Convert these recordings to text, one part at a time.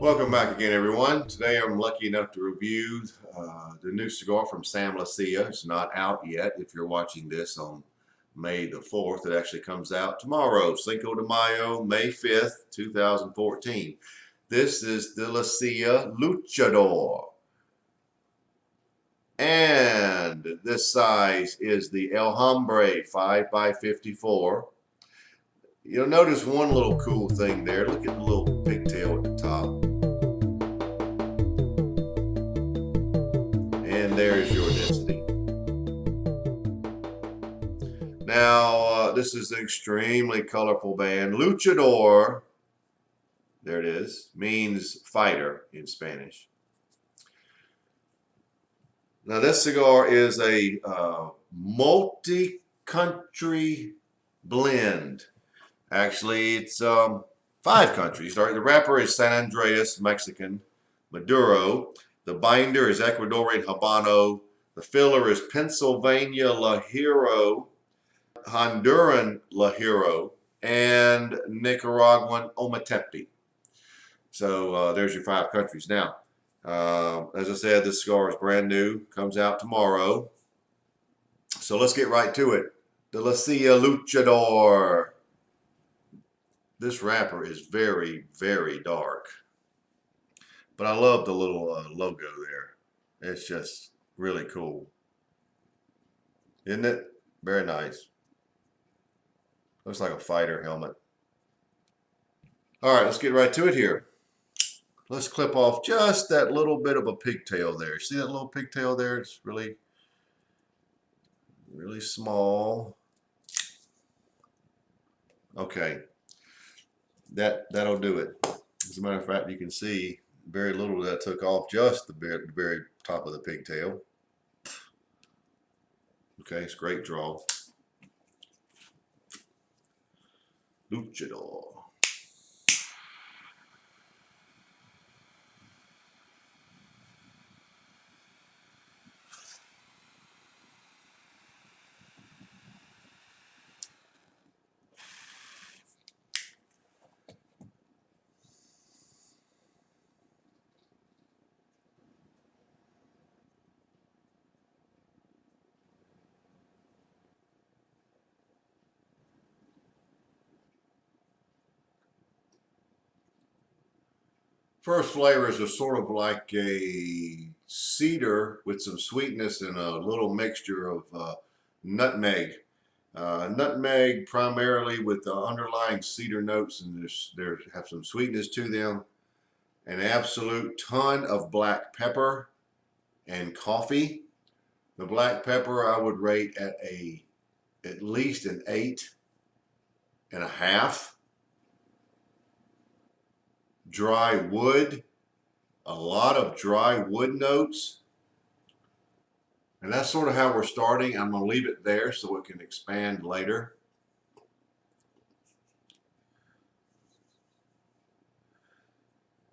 Welcome back again, everyone. Today I'm lucky enough to review the new cigar from Sam Leccia. It's not out yet. If you're watching this on May the 4th, it actually comes out tomorrow, Cinco de Mayo, May 5th, 2014. This is the Leccia Luchador. And this size is the El Hombre 5x54. You'll notice one little cool thing there. Look at the little pigtail at the top. And there's your density. Now, this is an extremely colorful band. Luchador, there it is, means fighter in Spanish. Now, this cigar is a multi-country blend. Actually, it's 5 countries. The wrapper is San Andreas, Mexican, Maduro. The binder is Ecuadorian Habano. The filler is Pennsylvania Lajero, Honduran Lajero, and Nicaraguan Ometepe. So there's your 5 countries. Now, as I said, this cigar is brand new. Comes out tomorrow. So let's get right to it. The Leccia Luchador. This wrapper is very, very dark. But I love the little logo there. It's just really cool. Isn't it? Very nice. Looks like a fighter helmet. All right, let's get right to it here. Let's clip off just that little bit of a pigtail there. See that little pigtail there? It's really, really small. Okay. That'll do it. As a matter of fact, you can see very little that took off, just the very top of the pigtail. Okay, it's a great draw. Luchador. First flavors are sort of like a cedar with some sweetness and a little mixture of nutmeg. Nutmeg primarily with the underlying cedar notes, and there have some sweetness to them. An absolute ton of black pepper and coffee. The black pepper I would rate at least an 8.5. Dry wood, a lot of dry wood notes. And that's sort of how we're starting. I'm going to leave it there so it can expand later.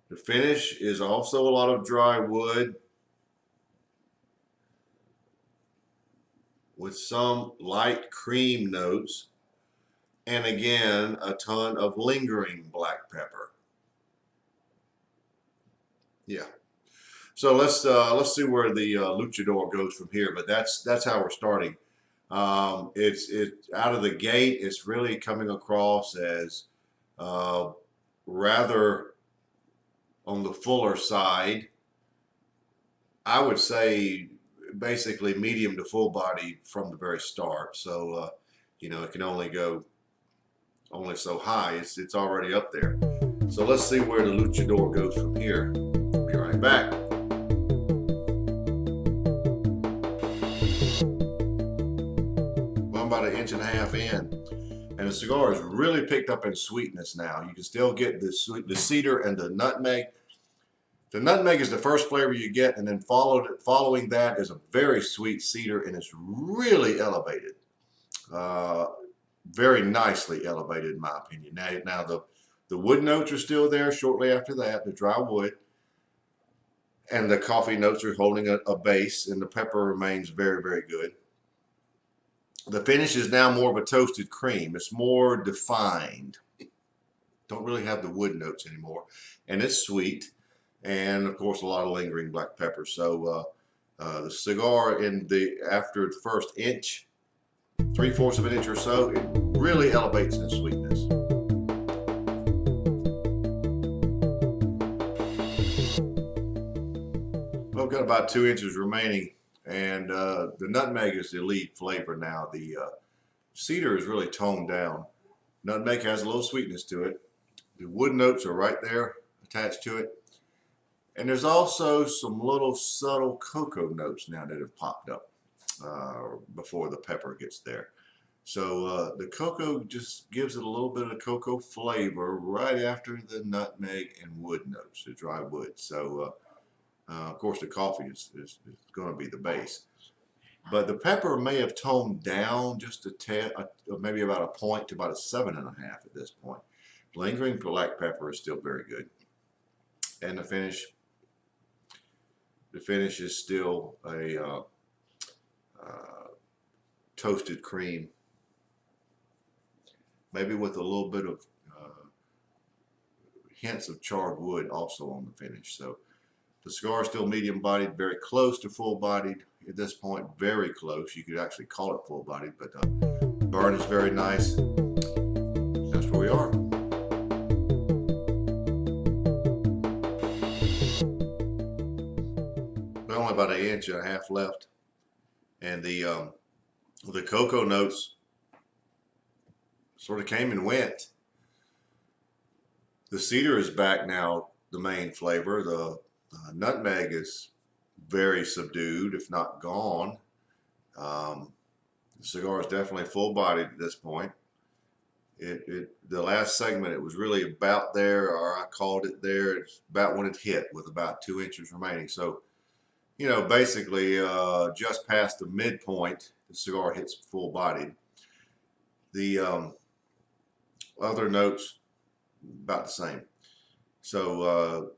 The finish is also a lot of dry wood with some light cream notes, and again a ton of lingering black pepper. Yeah. So let's see where the Luchador goes from here. But that's how we're starting. It's out of the gate. It's really coming across as rather on the fuller side. I would say basically medium to full body from the very start. So you know, it can only go so high. It's already up there. So let's see where the Luchador goes from here. Be right back. Well, I'm about 1.5 inches in, and the cigar is really picked up in sweetness now. You can still get the cedar and the nutmeg. The nutmeg is the first flavor you get, and then following that is a very sweet cedar, and it's really elevated. Very nicely elevated, in my opinion. Now the wood notes are still there shortly after that, the dry wood. And the coffee notes are holding a base, and the pepper remains very, very good. The finish is now more of a toasted cream. It's more defined. Don't really have the wood notes anymore. And it's sweet. and of course a lot of lingering black pepper. So the cigar after the first inch, 3/4 of an inch or so, it really elevates in sweetness. Well, I've got about 2 inches remaining, and the nutmeg is the lead flavor now. The cedar is really toned down. Nutmeg has a little sweetness to it. The wood notes are right there attached to it. And there's also some little subtle cocoa notes now that have popped up before the pepper gets there. So the cocoa just gives it a little bit of cocoa flavor right after the nutmeg and wood notes, the dry wood. So of course the coffee is going to be the base. But the pepper may have toned down just a tad, maybe about a point to about a 7.5 at this point. Lingering black pepper is still very good. And the finish is still a toasted cream, maybe with a little bit of hints of charred wood also on the finish. So the cigar is still medium bodied, very close to full bodied at this point, very close. You could actually call it full bodied, but burn is very nice. That's where we are. Only about 1.5 inches left, and the cocoa notes sort of came and went. The cedar is back now, the main flavor. The nutmeg is very subdued, if not gone. The cigar is definitely full-bodied at this point. The last segment, it was really about there, or I called it there. It's about when it hit, with about 2 inches remaining. So, you know, basically just past the midpoint, the cigar hits full-bodied. The other notes, about the same. So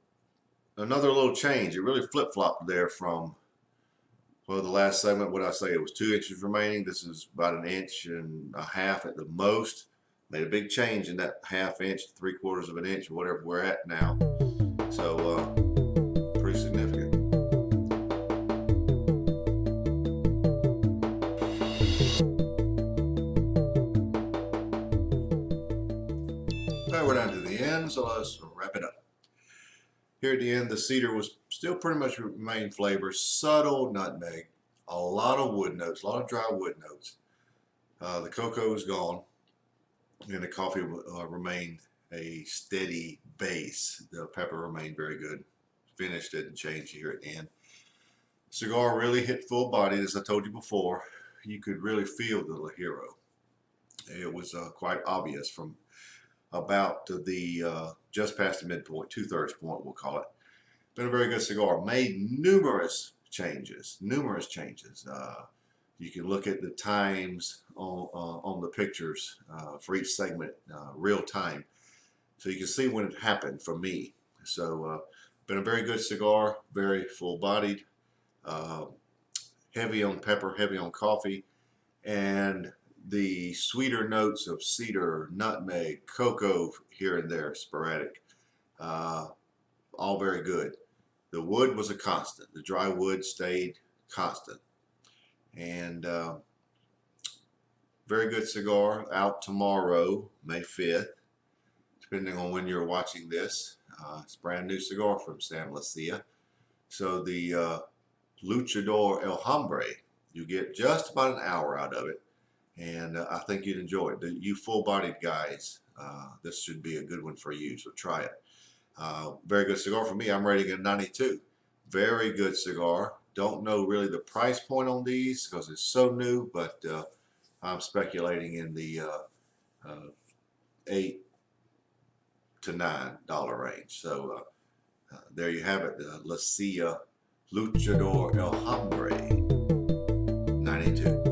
another little change. It really flip-flopped there from, well, the last segment, what did I say? It was 2 inches remaining. This is about 1.5 inches at the most. Made a big change in that 1/2 inch, 3/4 of an inch, or whatever we're at now. So pretty significant. Now we're down to the end, so let's wrap it up. Here at the end, the cedar was still pretty much main flavor, subtle nutmeg, a lot of wood notes, a lot of dry wood notes. The cocoa is gone, and the coffee remained a steady base. The pepper remained very good. Finish didn't change here at the end. Cigar really hit full body, as I told you before. You could really feel the Ligero. It was quite obvious from about the just past the midpoint, 2/3 point, we'll call it. Been a very good cigar. Made numerous changes. You can look at the times on the pictures for each segment, real time, so you can see when it happened for me. So been a very good cigar, very full-bodied, heavy on pepper, heavy on coffee, and the sweeter notes of cedar, nutmeg, cocoa here and there, sporadic, all very good. The wood was a constant. The dry wood stayed constant. And very good cigar, out tomorrow, May 5th, depending on when you're watching this. It's a brand new cigar from San Leccia. So the Luchador El Hombre, you get just about an hour out of it, and I think you'd enjoy it. You full-bodied guys, this should be a good one for you, so try it. Very good cigar for me. I'm rating it a 92. Very good cigar. Don't know really the price point on these because it's so new, but I'm speculating in the $8 to $9 range. So there you have it, the Leccia Luchador El Hombre 92.